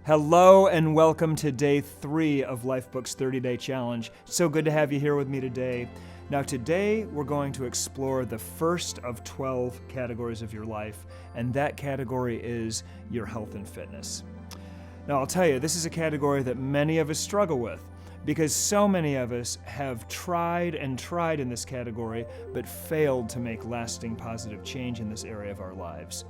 Hello and welcome to day 3 of Lifebook's 30-day challenge. So good to have you here with me today. Now today we're going to explore the first of 12 categories of your life, and that category is your health and fitness. Now I'll tell you, this is a category that many of us struggle with because so many of us have tried and tried in this category but failed to make lasting positive change in this area of our lives.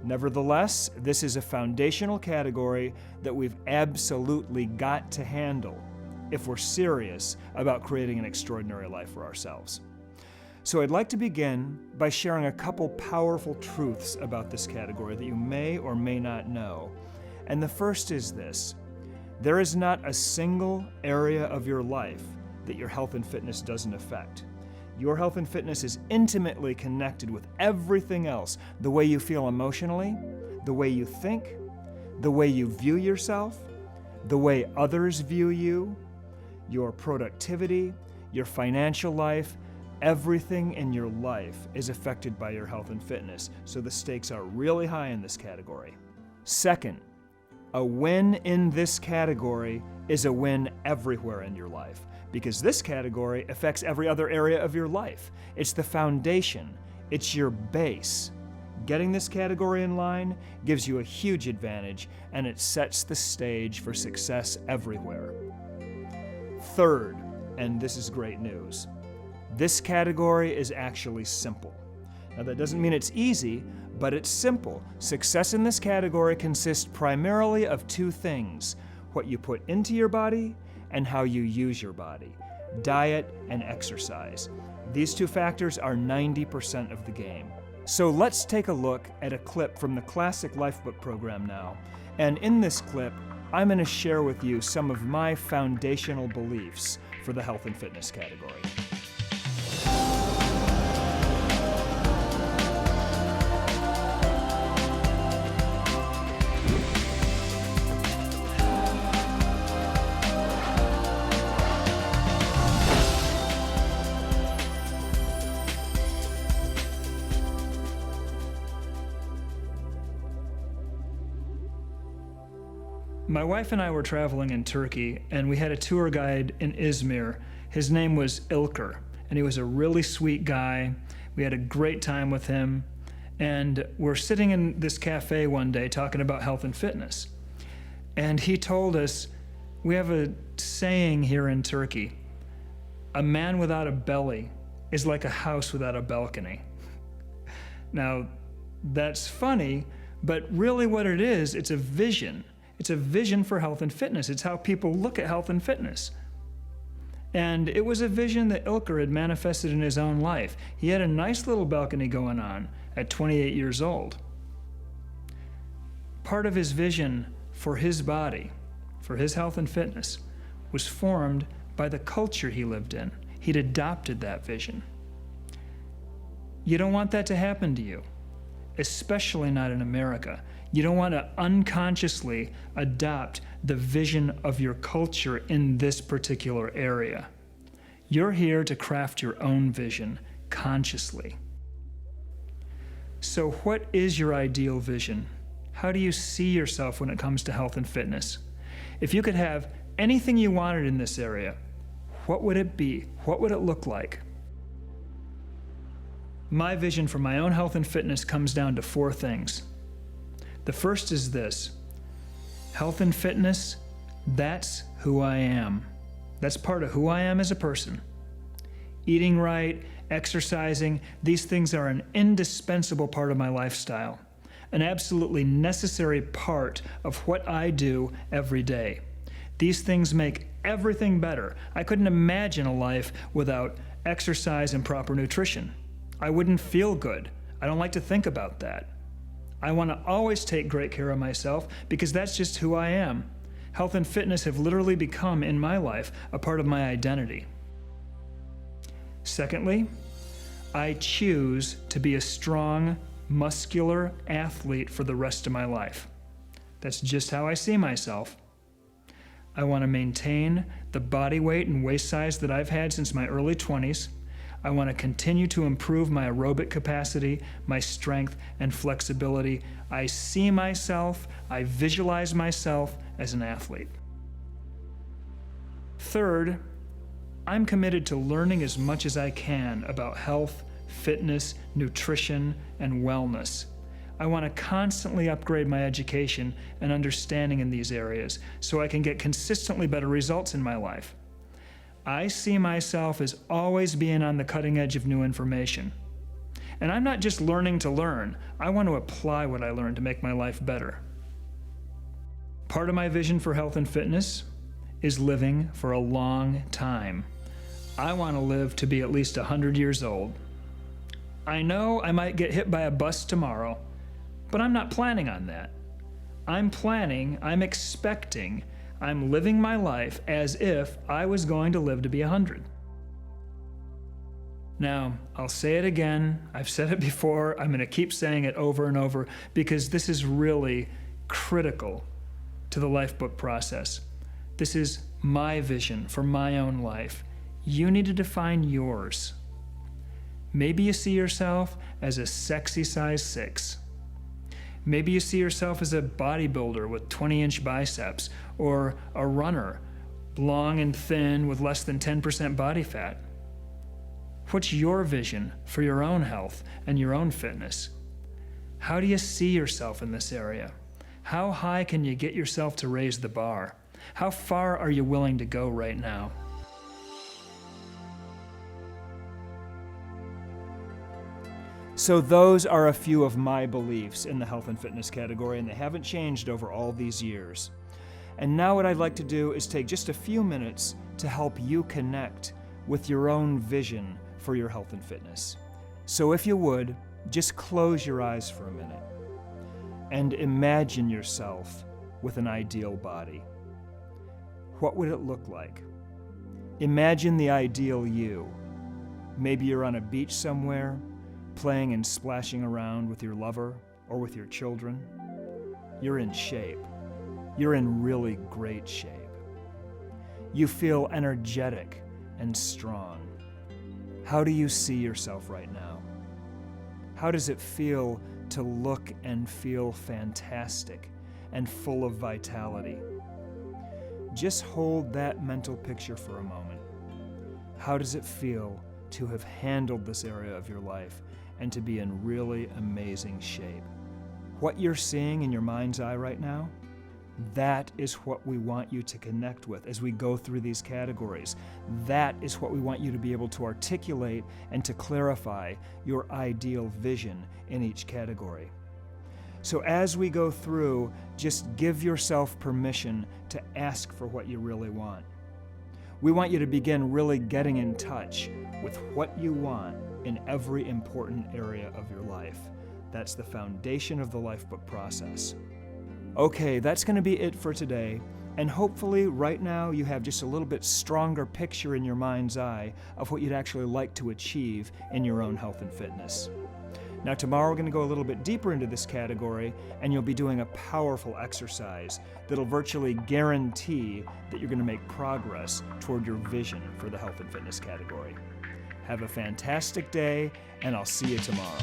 Nevertheless, this is a foundational category that we've absolutely got to handle if we're serious about creating an extraordinary life for ourselves. So I'd like to begin by sharing a couple powerful truths about this category that you may or may not know. And the first is this: there is not a single area of your life that your health and fitness doesn't affect. Your health and fitness is intimately connected with everything else. The way you feel emotionally, the way you think, the way you view yourself, the way others view you, your productivity, your financial life, everything in your life is affected by your health and fitness. So the stakes are really high in this category. Second, a win in this category is a win everywhere in your life, because this category affects every other area of your life. It's the foundation. It's your base. Getting this category in line gives you a huge advantage, and it sets the stage for success everywhere. Third, and this is great news, this category is actually simple. Now that doesn't mean it's easy, but it's simple. Success in this category consists primarily of two things: what you put into your body and how you use your body. Diet and exercise. These two factors are 90% of the game. So let's take a look at a clip from the Classic Lifebook program now. And in this clip, I'm going to share with you some of my foundational beliefs for the health and fitness category. My wife and I were traveling in Turkey, and we had a tour guide in Izmir. His name was Ilker, and he was a really sweet guy. We had a great time with him, and we're sitting in this cafe one day talking about health and fitness. And he told us, we have a saying here in Turkey: a man without a belly is like a house without a balcony. Now, that's funny, but really what it is, it's a vision. It's a vision for health and fitness. It's how people look at health and fitness. And it was a vision that Ilker had manifested in his own life. He had a nice little balcony going on at 28 years old. Part of his vision for his body, for his health and fitness, was formed by the culture he lived in. He'd adopted that vision. You don't want that to happen to you, especially not in America. You don't want to unconsciously adopt the vision of your culture in this particular area. You're here to craft your own vision consciously. So what is your ideal vision? How do you see yourself when it comes to health and fitness? If you could have anything you wanted in this area, what would it be? What would it look like? My vision for my own health and fitness comes down to 4 things. The first is this: health and fitness, that's who I am. That's part of who I am as a person. Eating right, exercising, these things are an indispensable part of my lifestyle, an absolutely necessary part of what I do every day. These things make everything better. I couldn't imagine a life without exercise and proper nutrition. I wouldn't feel good. I don't like to think about that. I want to always take great care of myself because that's just who I am. Health and fitness have literally become, in my life, a part of my identity. Secondly, I choose to be a strong, muscular athlete for the rest of my life. That's just how I see myself. I want to maintain the body weight and waist size that I've had since my early 20s. I want to continue to improve my aerobic capacity, my strength, and flexibility. I see myself, I visualize myself as an athlete. Third, I'm committed to learning as much as I can about health, fitness, nutrition, and wellness. I want to constantly upgrade my education and understanding in these areas so I can get consistently better results in my life. I see myself as always being on the cutting edge of new information. And I'm not just learning to learn. I want to apply what I learn to make my life better. Part of my vision for health and fitness is living for a long time. I want to live to be at least 100 years old. I know I might get hit by a bus tomorrow, but I'm not planning on that. I'm expecting, I'm living my life as if I was going to live to be 100. Now, I'll say it again. I've said it before. I'm going to keep saying it over and over because this is really critical to the Lifebook process. This is my vision for my own life. You need to define yours. Maybe you see yourself as a sexy size 6. Maybe you see yourself as a bodybuilder with 20-inch biceps, or a runner, long and thin with less than 10% body fat. What's your vision for your own health and your own fitness? How do you see yourself in this area? How high can you get yourself to raise the bar? How far are you willing to go right now? So those are a few of my beliefs in the health and fitness category, and they haven't changed over all these years. And now what I'd like to do is take just a few minutes to help you connect with your own vision for your health and fitness. So if you would, just close your eyes for a minute and imagine yourself with an ideal body. What would it look like? Imagine the ideal you. Maybe you're on a beach somewhere, playing and splashing around with your lover or with your children. You're in shape. You're in really great shape. You feel energetic and strong. How do you see yourself right now? How does it feel to look and feel fantastic and full of vitality? Just hold that mental picture for a moment. How does it feel to have handled this area of your life and to be in really amazing shape? What you're seeing in your mind's eye right now, that is what we want you to connect with as we go through these categories. That is what we want you to be able to articulate and to clarify your ideal vision in each category. So as we go through, just give yourself permission to ask for what you really want. We want you to begin really getting in touch with what you want in every important area of your life. That's the foundation of the Lifebook process. Okay, that's going to be it for today, and hopefully right now you have just a little bit stronger picture in your mind's eye of what you'd actually like to achieve in your own health and fitness. Now tomorrow we're going to go a little bit deeper into this category, and you'll be doing a powerful exercise that'll virtually guarantee that you're going to make progress toward your vision for the health and fitness category. Have a fantastic day, and I'll see you tomorrow.